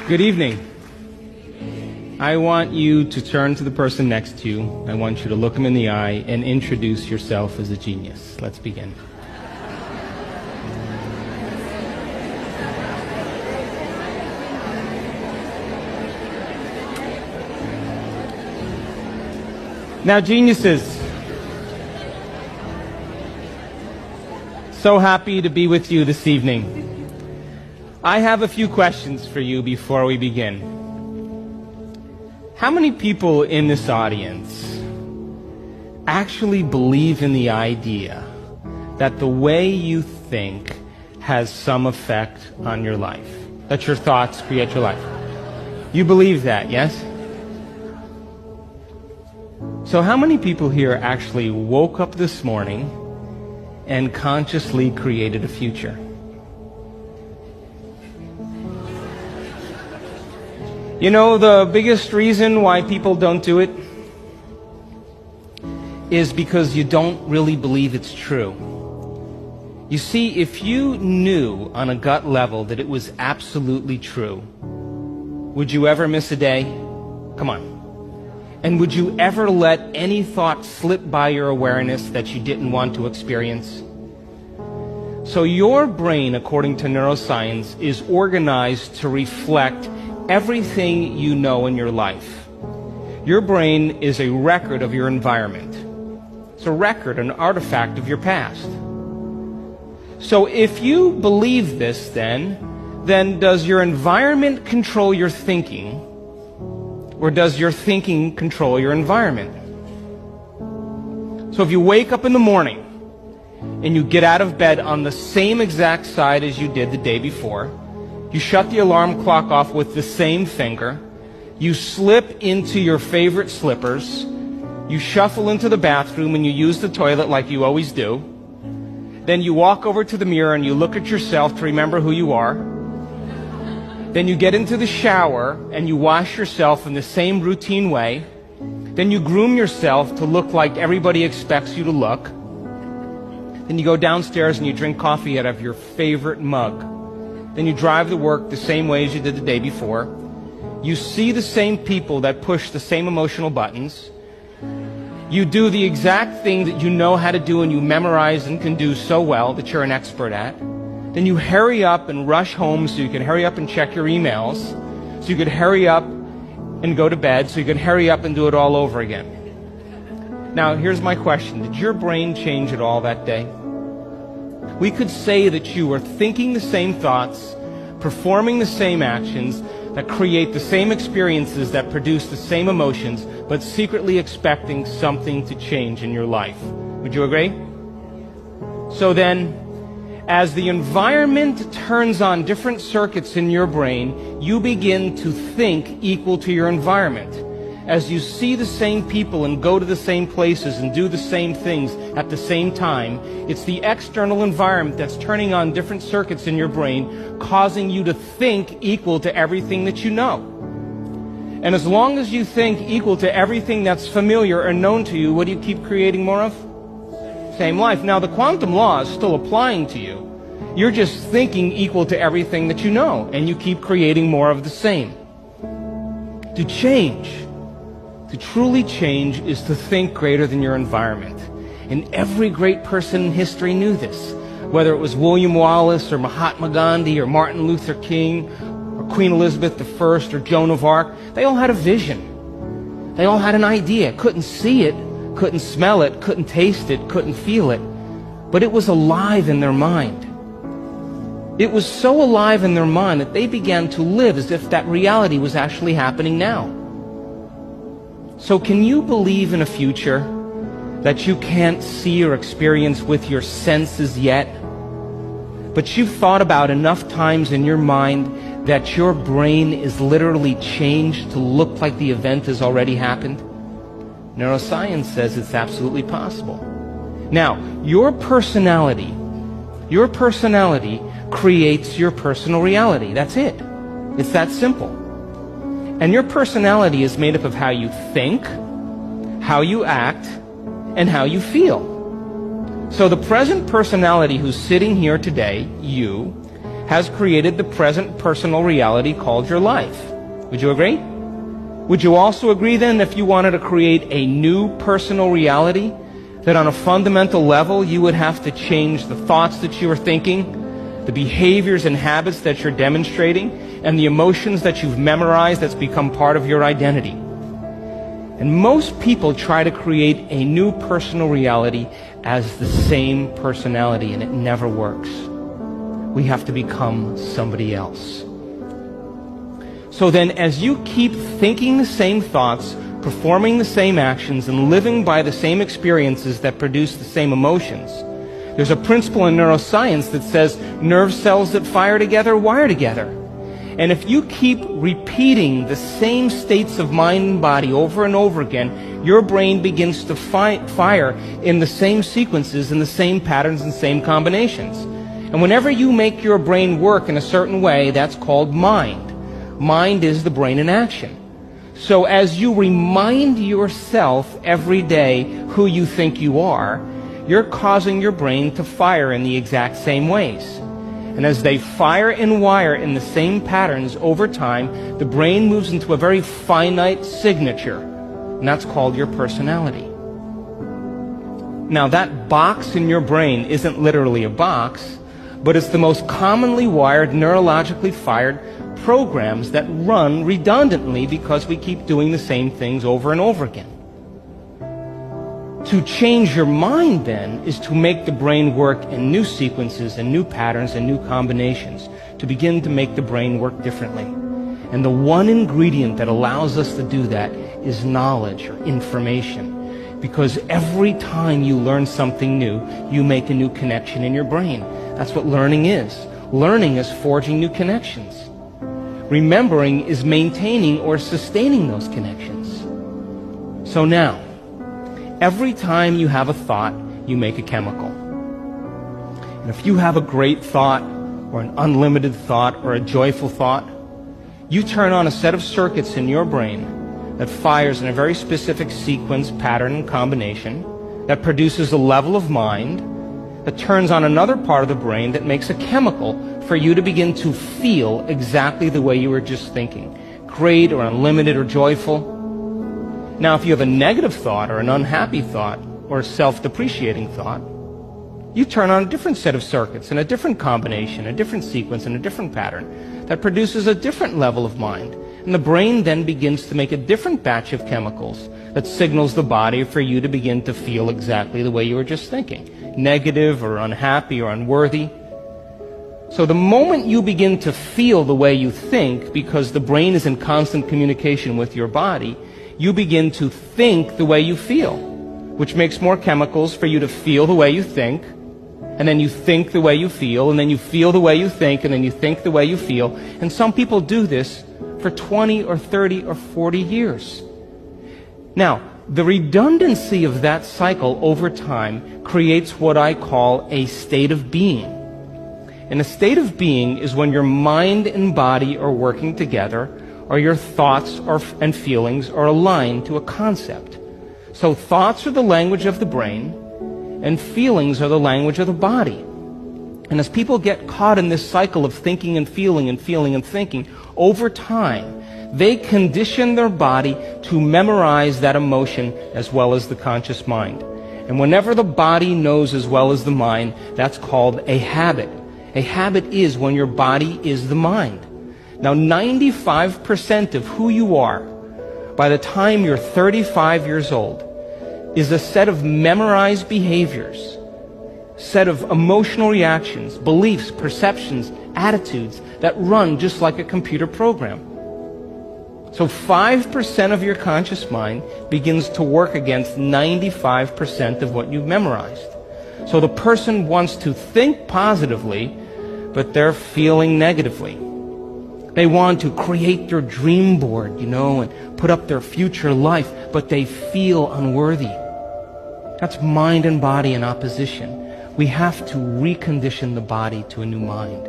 Good evening. I want you to turn to the person next to you. I want you to look him in the eye and introduce yourself as a genius. Let's begin. Now, geniuses, so happy to be with you this evening. I have a few questions for you before we begin. How many people in this audience actually believe in the idea that the way you think has some effect on your life? That your thoughts create your life? You believe that, yes? So how many people here actually woke up this morning and consciously created a future? You know, the biggest reason why people don't do it is because you don't really believe it's true. You see, if you knew on a gut level that it was absolutely true, would you ever miss a day? Come on. And would you ever let any thought slip by your awareness that you didn't want to experience? So your brain, according to neuroscience, is organized to reflect everything you know in your life. Your brain is a record of your environment. It's a record, an artifact of your past. So if you believe this, then does your environment control your thinking, or does your thinking control your environment? So if you wake up in the morning and you get out of bed on the same exact side as you did the day before, you shut the alarm clock off with the same finger, you slip into your favorite slippers, you shuffle into the bathroom and you use the toilet like you always do, then you walk over to the mirror and you look at yourself to remember who you are, then you get into the shower and you wash yourself in the same routine way, then you groom yourself to look like everybody expects you to look, then you go downstairs and you drink coffee out of your favorite mug. Then you drive to work the same way as you did the day before. You see the same people that push the same emotional buttons. You do the exact thing that you know how to do and you memorize and can do so well that you're an expert at. Then you hurry up and rush home so you can hurry up and check your emails, so you could hurry up and go to bed, so you can hurry up and do it all over again. Now, here's my question. Did your brain change at all that day? We could say that you were thinking the same thoughts, performing the same actions, that create the same experiences, that produce the same emotions, but secretly expecting something to change in your life. Would you agree? So then, as the environment turns on different circuits in your brain, you begin to think equal to your environment. As you see the same people and go to the same places and do the same things at the same time, it's the external environment that's turning on different circuits in your brain, causing you to think equal to everything that you know. And as long as you think equal to everything that's familiar or known to you, what do you keep creating more of? Same life. Now, the quantum law is still applying to you. You're just thinking equal to everything that you know, and you keep creating more of the same. To change, to truly change, is to think greater than your environment. And every great person in history knew this. Whether it was William Wallace or Mahatma Gandhi or Martin Luther King or Queen Elizabeth I or Joan of Arc, they all had a vision. They all had an idea. Couldn't see it, couldn't smell it, couldn't taste it, couldn't feel it. But it was alive in their mind. It was so alive in their mind that they began to live as if that reality was actually happening now. So can you believe in a future that you can't see or experience with your senses yet, but you've thought about enough times in your mind that your brain is literally changed to look like the event has already happened? Neuroscience says it's absolutely possible. Now, your personality creates your personal reality. That's it. It's that simple. And your personality is made up of how you think, how you act, and how you feel. So the present personality who's sitting here today, you, has created the present personal reality called your life. Would you agree? Would you also agree then, if you wanted to create a new personal reality, that on a fundamental level you would have to change the thoughts that you are thinking, the behaviors and habits that you're demonstrating, and the emotions that you've memorized that's become part of your identity? And most people try to create a new personal reality as the same personality, and it never works. We have to become somebody else. So then, as you keep thinking the same thoughts, performing the same actions, and living by the same experiences that produce the same emotions, there's a principle in neuroscience that says nerve cells that fire together wire together. And if you keep repeating the same states of mind and body over and over again, your brain begins to fire in the same sequences, in the same patterns and same combinations. And whenever you make your brain work in a certain way, that's called mind. Mind is the brain in action. So as you remind yourself every day who you think you are, you're causing your brain to fire in the exact same ways. And as they fire and wire in the same patterns over time, the brain moves into a very finite signature, and that's called your personality. Now, that box in your brain isn't literally a box, but it's the most commonly wired, neurologically fired programs that run redundantly because we keep doing the same things over and over again. To change your mind, then, is to make the brain work in new sequences and new patterns and new combinations, to begin to make the brain work differently. And the one ingredient that allows us to do that is knowledge or information. Because every time you learn something new, you make a new connection in your brain. That's what learning is. Learning is forging new connections. Remembering is maintaining or sustaining those connections. So now, every time you have a thought, you make a chemical. And if you have a great thought, or an unlimited thought, or a joyful thought, you turn on a set of circuits in your brain that fires in a very specific sequence, pattern, and combination, that produces a level of mind, that turns on another part of the brain that makes a chemical for you to begin to feel exactly the way you were just thinking, great or unlimited or joyful. Now, if you have a negative thought or an unhappy thought or a self-depreciating thought, you turn on a different set of circuits and a different combination, a different sequence and a different pattern that produces a different level of mind. And the brain then begins to make a different batch of chemicals that signals the body for you to begin to feel exactly the way you were just thinking, negative or unhappy or unworthy. So the moment you begin to feel the way you think, because the brain is in constant communication with your body, you begin to think the way you feel, which makes more chemicals for you to feel the way you think, and then you think the way you feel, and then you feel the way you think, and then you think the way you feel. And some people do this for 20 or 30 or 40 years. Now, the redundancy of that cycle over time creates what I call a state of being. And a state of being is when your mind and body are working together, or your thoughts and feelings are aligned to a concept. So thoughts are the language of the brain, and feelings are the language of the body. And as people get caught in this cycle of thinking and feeling and feeling and thinking, over time, they condition their body to memorize that emotion as well as the conscious mind. And whenever the body knows as well as the mind, that's called a habit. A habit is when your body is the mind. Now, 95% of who you are by the time you're 35 years old is a set of memorized behaviors, set of emotional reactions, beliefs, perceptions, attitudes that run just like a computer program. So 5% of your conscious mind begins to work against 95% of what you've memorized. So the person wants to think positively, but they're feeling negatively. They want to create their dream board, and put up their future life, but they feel unworthy. That's mind and body in opposition. We have to recondition the body to a new mind.